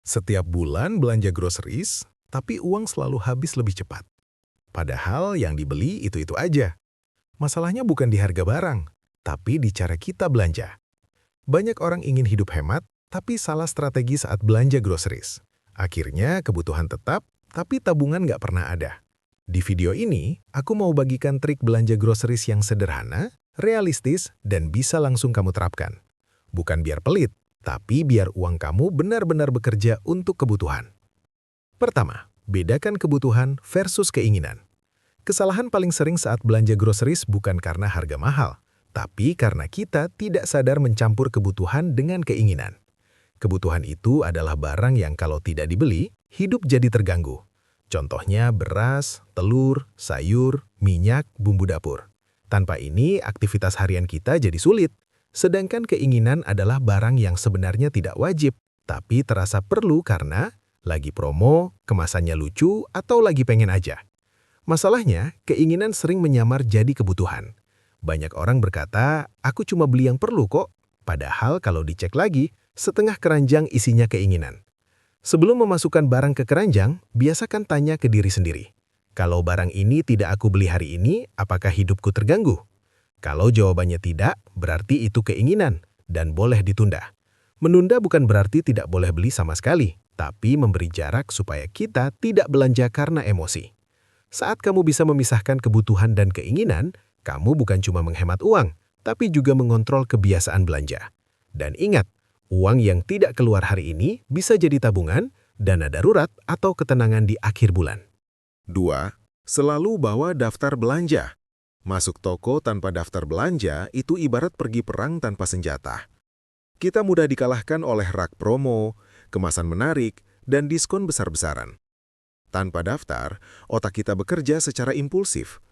Setiap bulan belanja groceries, tapi uang selalu habis lebih cepat. Padahal yang dibeli itu-itu aja. Masalahnya bukan di harga barang, tapi di cara kita belanja. Banyak orang ingin hidup hemat, tapi salah strategi saat belanja groceries. Akhirnya kebutuhan tetap, tapi tabungan nggak pernah ada. Di video ini, aku mau bagikan trik belanja groceries yang sederhana, realistis, dan bisa langsung kamu terapkan. Bukan biar pelit, tapi biar uang kamu benar-benar bekerja untuk kebutuhan. Pertama, bedakan kebutuhan versus keinginan. Kesalahan paling sering saat belanja groceries bukan karena harga mahal, tapi karena kita tidak sadar mencampur kebutuhan dengan keinginan. Kebutuhan itu adalah barang yang kalau tidak dibeli, hidup jadi terganggu. Contohnya beras, telur, sayur, minyak, bumbu dapur. Tanpa ini, aktivitas harian kita jadi sulit. Sedangkan keinginan adalah barang yang sebenarnya tidak wajib, tapi terasa perlu karena lagi promo, kemasannya lucu, atau lagi pengen aja. Masalahnya, keinginan sering menyamar jadi kebutuhan. Banyak orang berkata, aku cuma beli yang perlu kok. Padahal kalau dicek lagi, setengah keranjang isinya keinginan. Sebelum memasukkan barang ke keranjang, biasakan tanya ke diri sendiri. Kalau barang ini tidak aku beli hari ini, apakah hidupku terganggu? Kalau jawabannya tidak, berarti itu keinginan dan boleh ditunda. Menunda bukan berarti tidak boleh beli sama sekali, tapi memberi jarak supaya kita tidak belanja karena emosi. Saat kamu bisa memisahkan kebutuhan dan keinginan, kamu bukan cuma menghemat uang, tapi juga mengontrol kebiasaan belanja. Dan ingat, uang yang tidak keluar hari ini bisa jadi tabungan, dana darurat, atau ketenangan di akhir bulan. 2. Selalu bawa daftar belanja. Masuk toko tanpa daftar belanja itu ibarat pergi perang tanpa senjata. Kita mudah dikalahkan oleh rak promo, kemasan menarik, dan diskon besar-besaran. Tanpa daftar, otak kita bekerja secara impulsif.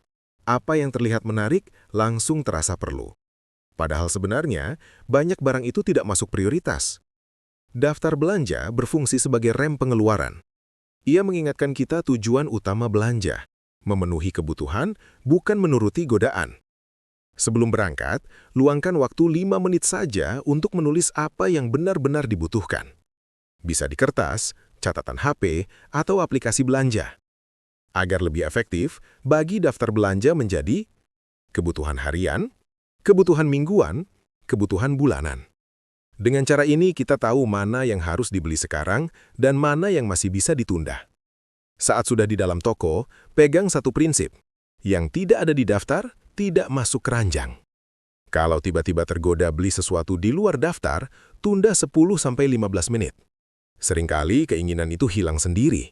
Apa yang terlihat menarik langsung terasa perlu. Padahal sebenarnya, banyak barang itu tidak masuk prioritas. Daftar belanja berfungsi sebagai rem pengeluaran. Ia mengingatkan kita tujuan utama belanja, memenuhi kebutuhan, bukan menuruti godaan. Sebelum berangkat, luangkan waktu 5 menit saja untuk menulis apa yang benar-benar dibutuhkan. Bisa di kertas, catatan HP, atau aplikasi belanja. Agar lebih efektif, bagi daftar belanja menjadi kebutuhan harian, kebutuhan mingguan, kebutuhan bulanan. Dengan cara ini kita tahu mana yang harus dibeli sekarang dan mana yang masih bisa ditunda. Saat sudah di dalam toko, pegang satu prinsip. Yang tidak ada di daftar, tidak masuk keranjang. Kalau tiba-tiba tergoda beli sesuatu di luar daftar, tunda 10-15 menit. Seringkali keinginan itu hilang sendiri.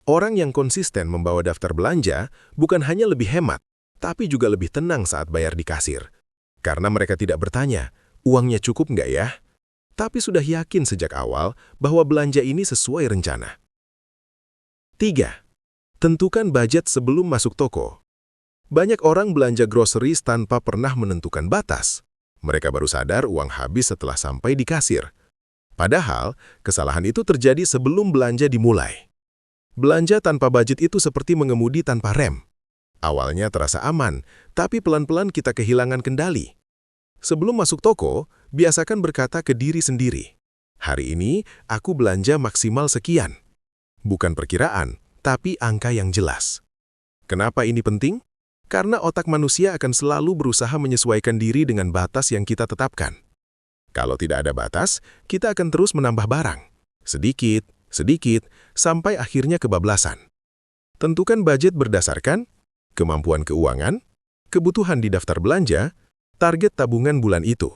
Orang yang konsisten membawa daftar belanja bukan hanya lebih hemat, tapi juga lebih tenang saat bayar di kasir. Karena mereka tidak bertanya, uangnya cukup nggak ya? Tapi sudah yakin sejak awal bahwa belanja ini sesuai rencana. 3. Tentukan budget sebelum masuk toko. Banyak orang belanja groceries tanpa pernah menentukan batas. Mereka baru sadar uang habis setelah sampai di kasir. Padahal, kesalahan itu terjadi sebelum belanja dimulai. Belanja tanpa budget itu seperti mengemudi tanpa rem. Awalnya terasa aman, tapi pelan-pelan kita kehilangan kendali. Sebelum masuk toko, biasakan berkata ke diri sendiri, hari ini aku belanja maksimal sekian. Bukan perkiraan, tapi angka yang jelas. Kenapa ini penting? Karena otak manusia akan selalu berusaha menyesuaikan diri dengan batas yang kita tetapkan. Kalau tidak ada batas, kita akan terus menambah barang. Sedikit, sampai akhirnya kebablasan. Tentukan budget berdasarkan kemampuan keuangan, kebutuhan di daftar belanja, target tabungan bulan itu.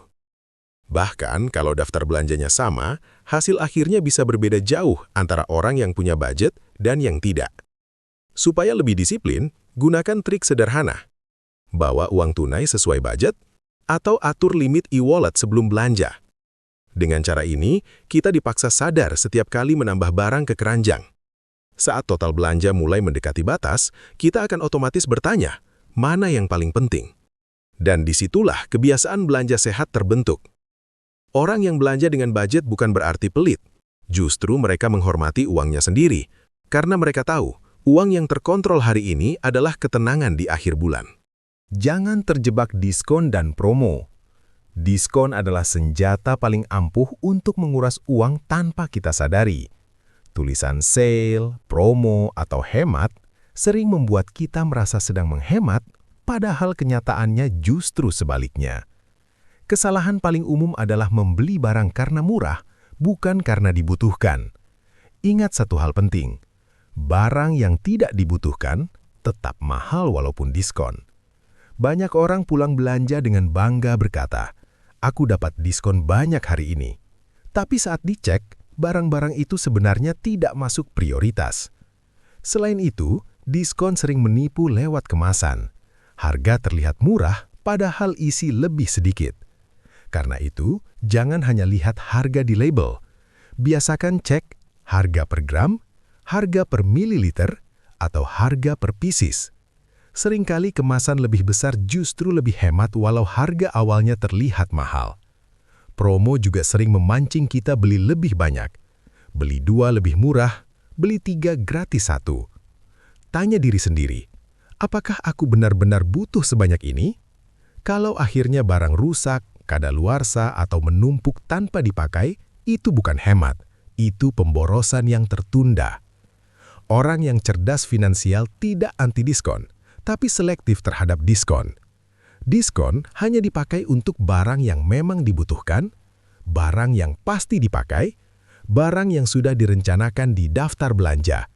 Bahkan kalau daftar belanjanya sama, hasil akhirnya bisa berbeda jauh antara orang yang punya budget dan yang tidak. Supaya lebih disiplin, gunakan trik sederhana. Bawa uang tunai sesuai budget, atau atur limit e-wallet sebelum belanja. Dengan cara ini, kita dipaksa sadar setiap kali menambah barang ke keranjang. Saat total belanja mulai mendekati batas, kita akan otomatis bertanya, mana yang paling penting? Dan disitulah kebiasaan belanja sehat terbentuk. Orang yang belanja dengan budget bukan berarti pelit. Justru mereka menghormati uangnya sendiri, karena mereka tahu, uang yang terkontrol hari ini adalah ketenangan di akhir bulan. Jangan terjebak diskon dan promo. Diskon adalah senjata paling ampuh untuk menguras uang tanpa kita sadari. Tulisan sale, promo, atau hemat sering membuat kita merasa sedang menghemat, padahal kenyataannya justru sebaliknya. Kesalahan paling umum adalah membeli barang karena murah, bukan karena dibutuhkan. Ingat satu hal penting, barang yang tidak dibutuhkan tetap mahal walaupun diskon. Banyak orang pulang belanja dengan bangga berkata, "Aku dapat diskon banyak hari ini." Tapi saat dicek, barang-barang itu sebenarnya tidak masuk prioritas. Selain itu, diskon sering menipu lewat kemasan. Harga terlihat murah, padahal isi lebih sedikit. Karena itu, jangan hanya lihat harga di label. Biasakan cek harga per gram, harga per mililiter, atau harga per pieces. Seringkali kemasan lebih besar justru lebih hemat walau harga awalnya terlihat mahal. Promo juga sering memancing kita beli lebih banyak. Beli 2 lebih murah, beli 3 gratis 1. Tanya diri sendiri, apakah aku benar-benar butuh sebanyak ini? Kalau akhirnya barang rusak, kadaluarsa, atau menumpuk tanpa dipakai, itu bukan hemat, itu pemborosan yang tertunda. Orang yang cerdas finansial tidak anti diskon, tapi selektif terhadap diskon. Diskon hanya dipakai untuk barang yang memang dibutuhkan, barang yang pasti dipakai, barang yang sudah direncanakan di daftar belanja.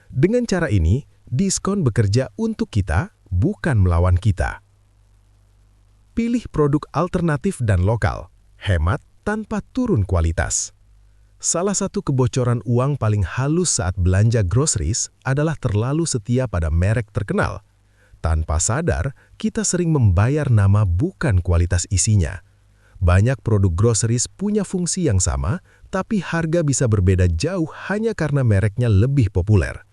Dengan cara ini, diskon bekerja untuk kita, bukan melawan kita. Pilih produk alternatif dan lokal, hemat tanpa turun kualitas. Salah satu kebocoran uang paling halus saat belanja groceries adalah terlalu setia pada merek terkenal. Tanpa sadar, kita sering membayar nama bukan kualitas isinya. Banyak produk groceries punya fungsi yang sama, tapi harga bisa berbeda jauh hanya karena mereknya lebih populer.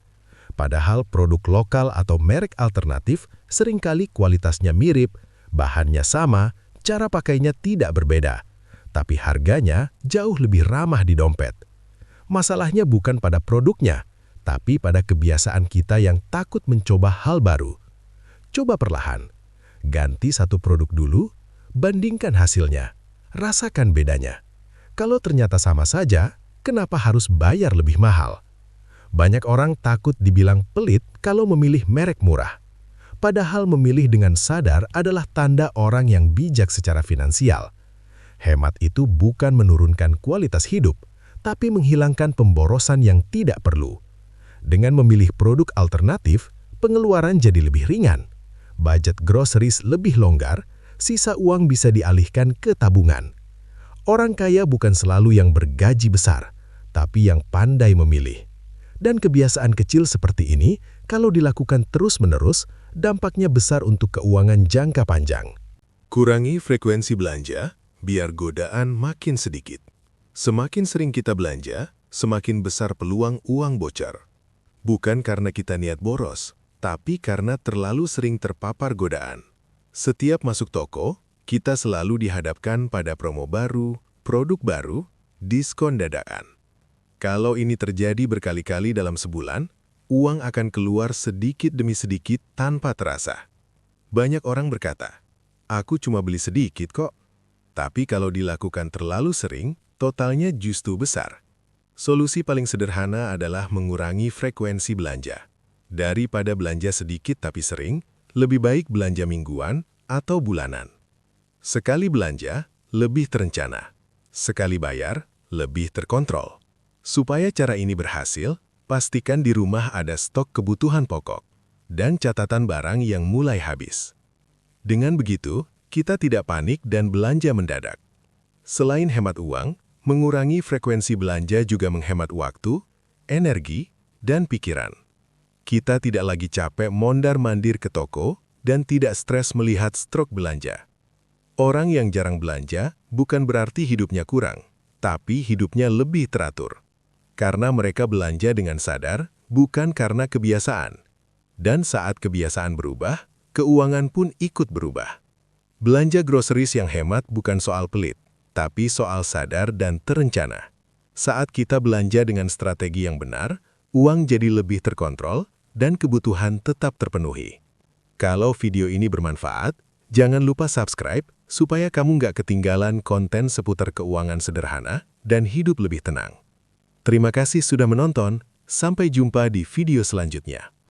Padahal produk lokal atau merek alternatif seringkali kualitasnya mirip, bahannya sama, cara pakainya tidak berbeda, tapi harganya jauh lebih ramah di dompet. Masalahnya bukan pada produknya, tapi pada kebiasaan kita yang takut mencoba hal baru. Coba perlahan, ganti satu produk dulu, bandingkan hasilnya, rasakan bedanya. Kalau ternyata sama saja, kenapa harus bayar lebih mahal? Banyak orang takut dibilang pelit kalau memilih merek murah. Padahal memilih dengan sadar adalah tanda orang yang bijak secara finansial. Hemat itu bukan menurunkan kualitas hidup, tapi menghilangkan pemborosan yang tidak perlu. Dengan memilih produk alternatif, pengeluaran jadi lebih ringan. Budget groceries lebih longgar, sisa uang bisa dialihkan ke tabungan. Orang kaya bukan selalu yang bergaji besar, tapi yang pandai memilih. Dan kebiasaan kecil seperti ini, kalau dilakukan terus-menerus, dampaknya besar untuk keuangan jangka panjang. Kurangi frekuensi belanja, biar godaan makin sedikit. Semakin sering kita belanja, semakin besar peluang uang bocor. Bukan karena kita niat boros, tapi karena terlalu sering terpapar godaan. Setiap masuk toko, kita selalu dihadapkan pada promo baru, produk baru, diskon dadakan. Kalau ini terjadi berkali-kali dalam sebulan, uang akan keluar sedikit demi sedikit tanpa terasa. Banyak orang berkata, "Aku cuma beli sedikit kok." Tapi kalau dilakukan terlalu sering, totalnya justru besar. Solusi paling sederhana adalah mengurangi frekuensi belanja. Daripada belanja sedikit tapi sering, lebih baik belanja mingguan atau bulanan. Sekali belanja, lebih terencana. Sekali bayar, lebih terkontrol. Supaya cara ini berhasil, pastikan di rumah ada stok kebutuhan pokok dan catatan barang yang mulai habis. Dengan begitu, kita tidak panik dan belanja mendadak. Selain hemat uang, mengurangi frekuensi belanja juga menghemat waktu, energi, dan pikiran. Kita tidak lagi capek mondar-mandir ke toko dan tidak stres melihat stok belanja. Orang yang jarang belanja bukan berarti hidupnya kurang, tapi hidupnya lebih teratur. Karena mereka belanja dengan sadar, bukan karena kebiasaan. Dan saat kebiasaan berubah, keuangan pun ikut berubah. Belanja groceries yang hemat bukan soal pelit, tapi soal sadar dan terencana. Saat kita belanja dengan strategi yang benar, uang jadi lebih terkontrol, dan kebutuhan tetap terpenuhi. Kalau video ini bermanfaat, jangan lupa subscribe supaya kamu nggak ketinggalan konten seputar keuangan sederhana dan hidup lebih tenang. Terima kasih sudah menonton, sampai jumpa di video selanjutnya.